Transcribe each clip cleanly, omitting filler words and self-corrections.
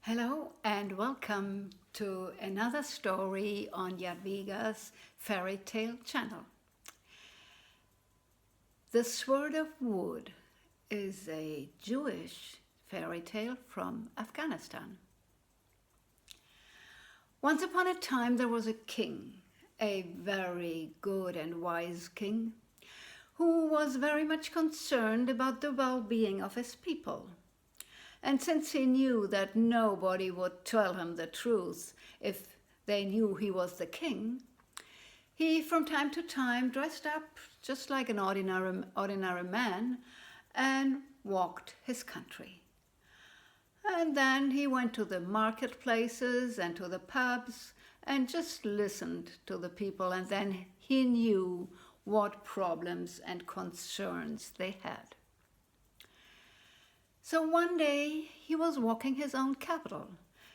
Hello and welcome to another story on Jadwiga's Fairy Tale channel. The Sword of Wood is a Jewish fairy tale from Afghanistan. Once upon a time there was a king, a very good and wise king, who was very much concerned about the well-being of his people. And since he knew that nobody would tell him the truth if they knew he was the king, he from time to time dressed up just like an ordinary man and walked his country. And then he went to the marketplaces and to the pubs and just listened to the people, and then he knew what problems and concerns they had. So one day he was walking his own capital.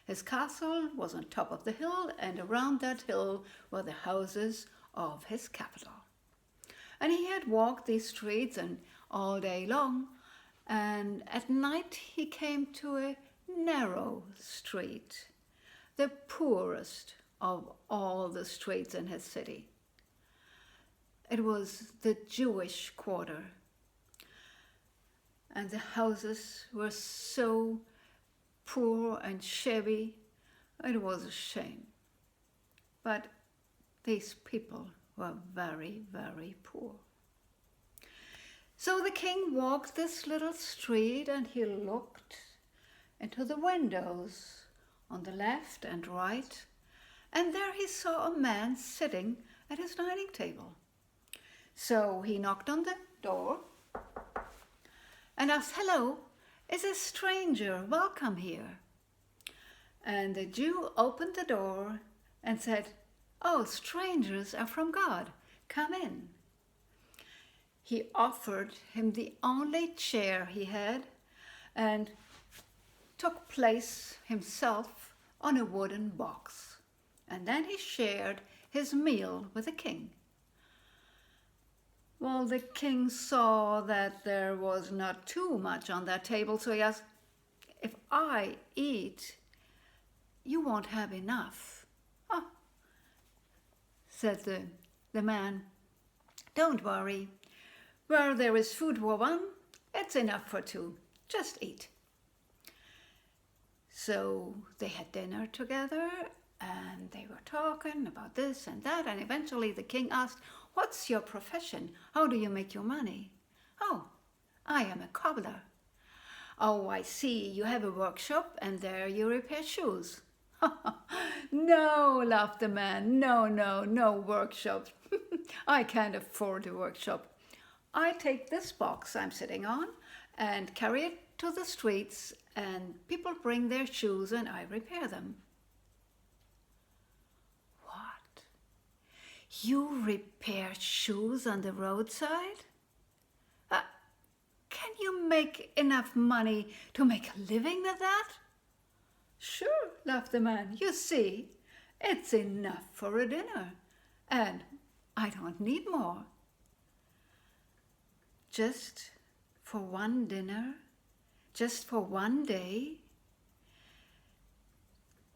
His castle was on top of the hill, and around that hill were the houses of his capital. And he had walked these streets and all day long, and at night he came to a narrow street, the poorest of all the streets in his city. It was the Jewish quarter. And the houses were so poor and shabby, it was a shame. But these people were very, very poor. So the king walked this little street and he looked into the windows on the left and right, and there he saw a man sitting at his dining table. So he knocked on the door and asked, "Hello, is a stranger welcome here?" And the Jew opened the door and said, "Oh, strangers are from God. Come in." He offered him the only chair he had and took place himself on a wooden box. And then he shared his meal with the king. Well, the king saw that there was not too much on that table, so he asked, "If I eat, you won't have enough." "Oh," said the man, "don't worry. Where there is food for one, it's enough for two. Just eat." So they had dinner together, and they were talking about this and that, and eventually the king asked, "What's your profession? How do you make your money?" "Oh, I am a cobbler." "Oh, I see, you have a workshop and there you repair shoes." "No," laughed the man, no workshop. I can't afford a workshop. I take this box I'm sitting on and carry it to the streets, and people bring their shoes and I repair them." "What? You repair shoes on the roadside? Can you make enough money to make a living with that?" "Sure," laughed the man. "You see, it's enough for a dinner, and I don't need more." "Just for one dinner? Just for one day?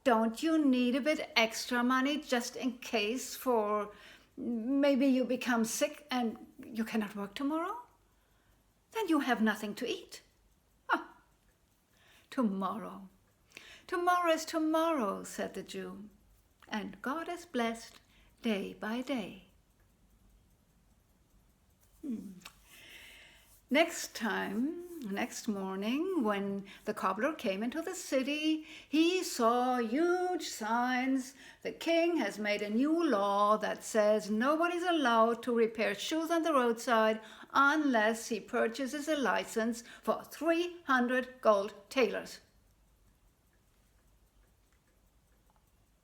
Don't you need a bit extra money just in case, for maybe you become sick and you cannot work tomorrow? Then you have nothing to eat." "Ah, tomorrow. Tomorrow is tomorrow," said the Jew, "and God is blessed day by day." Next morning, when the cobbler came into the city, he saw huge signs. "The king has made a new law that says nobody's allowed to repair shoes on the roadside unless he purchases a license for 300 gold thalers."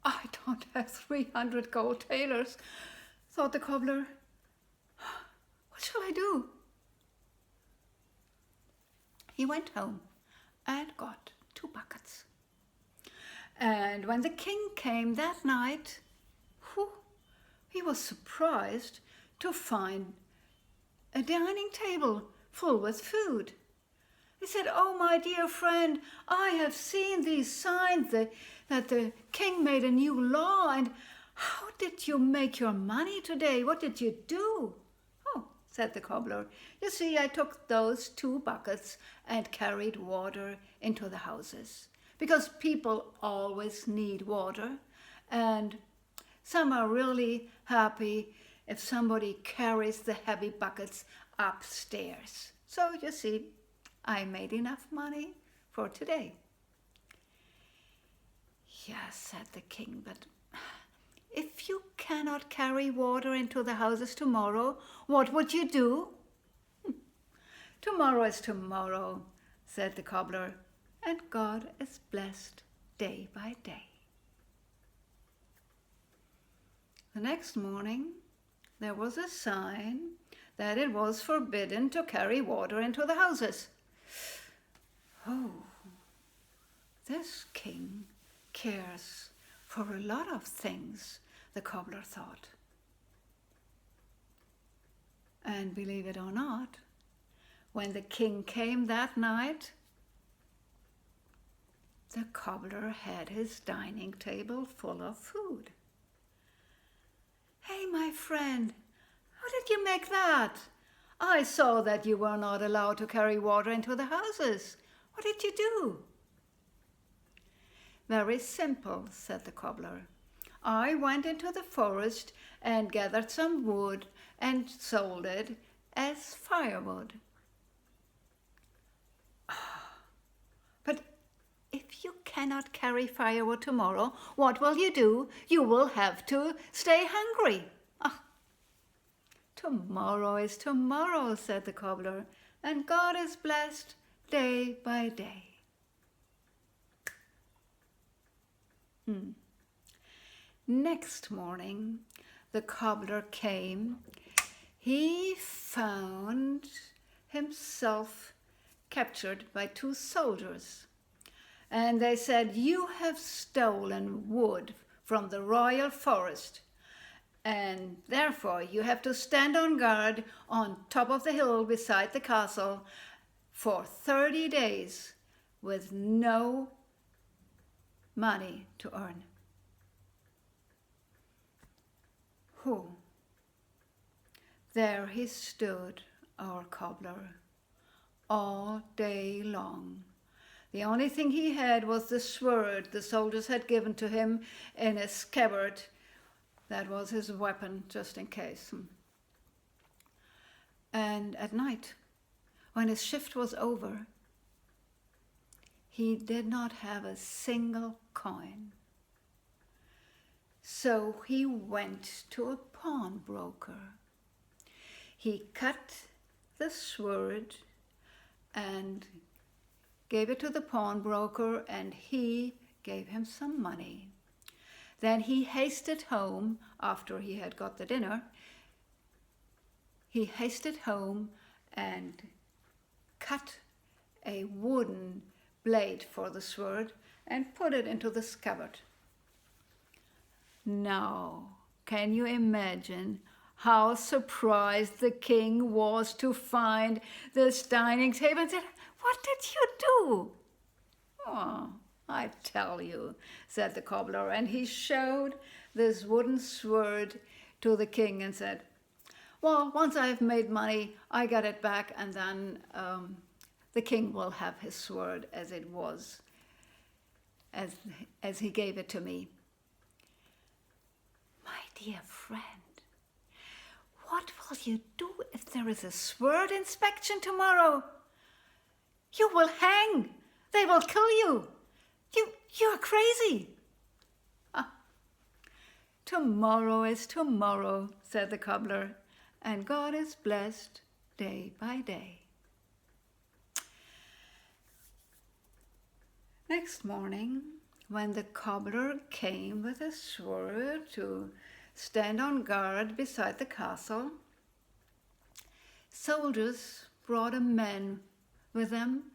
"I don't have 300 gold thalers," thought the cobbler. "What shall I do?" He went home and got 2 buckets. And when the king came that night, he was surprised to find a dining table full with food. He said, "Oh, my dear friend, I have seen these signs that the king made a new law, and how did you make your money today? What did you do?" "Oh," said the cobbler, "you see, I took those 2 buckets and carried water into the houses, because people always need water, and some are really happy if somebody carries the heavy buckets upstairs. So you see, I made enough money for today." "Yes," said the king, "but if you cannot carry water into the houses tomorrow, what would you do?" "Tomorrow is tomorrow," said the cobbler, "and God is blessed day by day." The next morning, there was a sign that it was forbidden to carry water into the houses. "Oh, this king cares for a lot of things," the cobbler thought. And believe it or not, when the king came that night, the cobbler had his dining table full of food. "Hey, my friend, how did you make that? I saw that you were not allowed to carry water into the houses. What did you do?" "Very simple," said the cobbler. "I went into the forest and gathered some wood and sold it as firewood." "But if you cannot carry firewood tomorrow, what will you do? You will have to stay hungry." "Tomorrow is tomorrow," said the cobbler, "and God is blessed day by day." Next morning, the cobbler came. He found himself captured by 2 soldiers. And they said, "You have stolen wood from the royal forest, and therefore you have to stand on guard on top of the hill beside the castle for 30 days with no money to earn." There he stood, our cobbler, all day long. The only thing he had was the sword the soldiers had given to him in a scabbard. That was his weapon, just in case. And at night, when his shift was over, he did not have a single coin. So he went to a pawnbroker. He cut the sword and gave it to the pawnbroker, and he gave him some money. Then he hasted home after he had got the dinner. He hasted home and cut a wooden blade for the sword and put it into the scabbard. Now, can you imagine how surprised the king was to find this dining table and said, "What did you do?" "Oh, I tell you," said the cobbler, and he showed this wooden sword to the king and said, "Well, once I've made money, I get it back, and then the king will have his sword as it was, as he gave it to me." My dear friend, what will you do if there is a sword inspection tomorrow? You will hang. They will kill you. You're crazy. Tomorrow is tomorrow, said the cobbler, and God is blessed day by day. Next morning, when the cobbler came with a sword to stand on guard beside the castle, soldiers brought a man with them,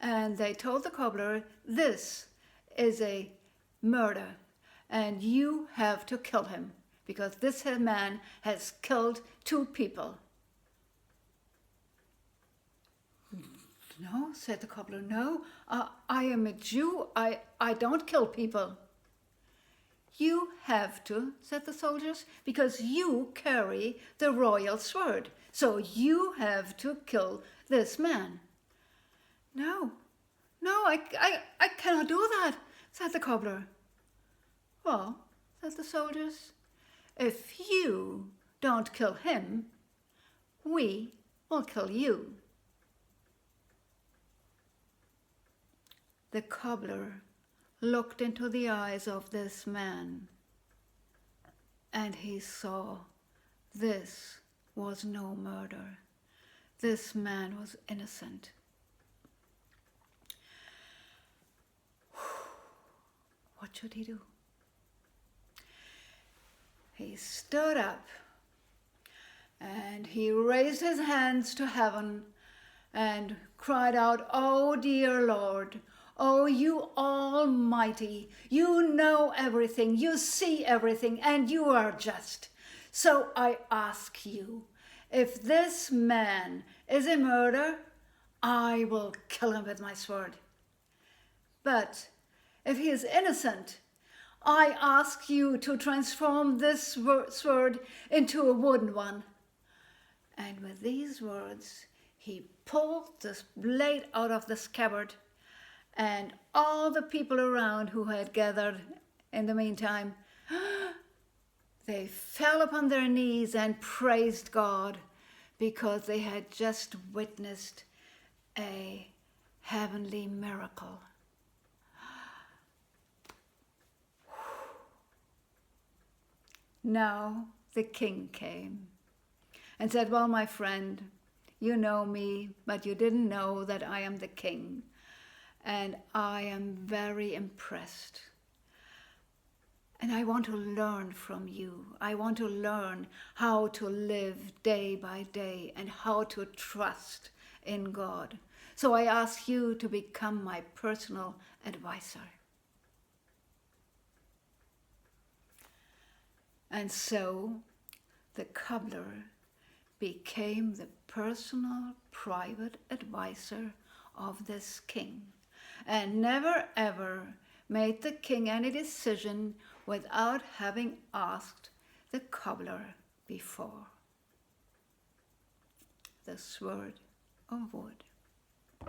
and they told the cobbler, "This is a murder, and you have to kill him, because this man has killed 2 people. No, said the cobbler, no, I am a Jew. I don't kill people. You have to, said the soldiers, because you carry the royal sword. So you have to kill this man. No, I cannot do that, said the cobbler. Well, said the soldiers, if you don't kill him, we will kill you. The cobbler looked into the eyes of this man, and he saw this was no murder. This man was innocent. What should he do? He stood up and he raised his hands to heaven and cried out, "Oh, dear Lord, oh, you Almighty, you know everything, you see everything, and you are just. So I ask you, if this man is a murderer, I will kill him with my sword. But if he is innocent, I ask you to transform this sword into a wooden one." And with these words, he pulled this blade out of the scabbard, and all the people around who had gathered in the meantime, they fell upon their knees and praised God because they had just witnessed a heavenly miracle. Now the king came and said, "Well, my friend, you know me, but you didn't know that I am the king, and I am very impressed. And I want to learn from you. I want to learn how to live day by day and how to trust in God. So I ask you to become my personal advisor." And so the cobbler became the personal, private advisor of this king, and never ever made the king any decision without having asked the cobbler before. The sword of wood.